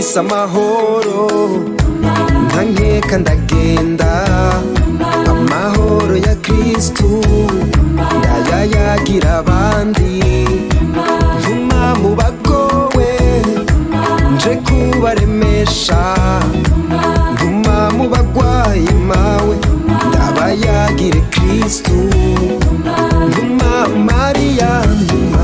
mfise amahoro ntankeka ndagenda amahoro ya Kristu ndayayagira abandi ntuma mu bagowe nje kubaremesha ntuma mu bagwayi mawe ndabayagire Kristu ntuma Mariya ntuma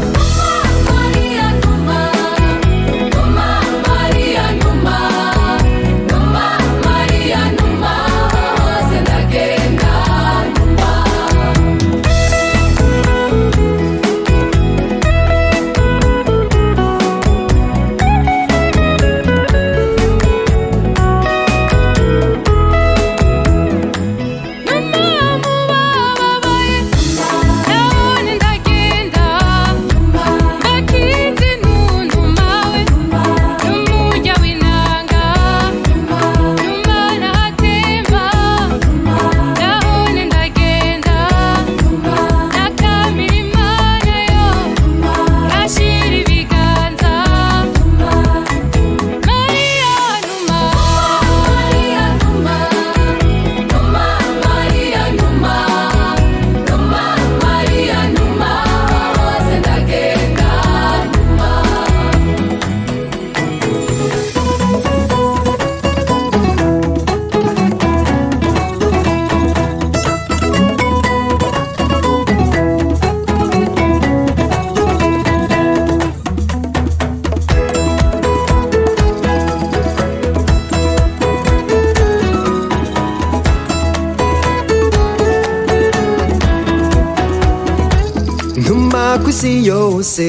ntuma kw'isi yose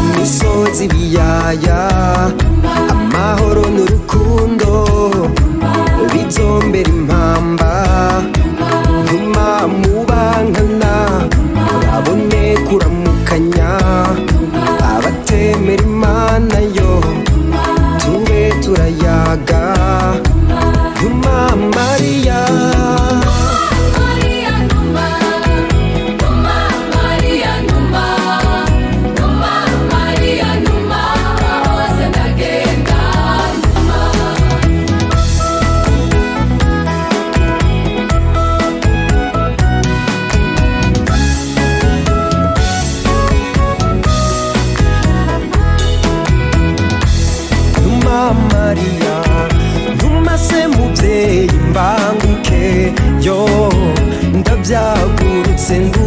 imisozi ibiyaya amahoro n'urukundo bizombera impamba ntuma mu bankana babone kuramukanya abatemera Imana yo tube turayaga ntuma Mariya Mariya ntuma se muvyeyi mbanguke yo ndavyagurutse ndu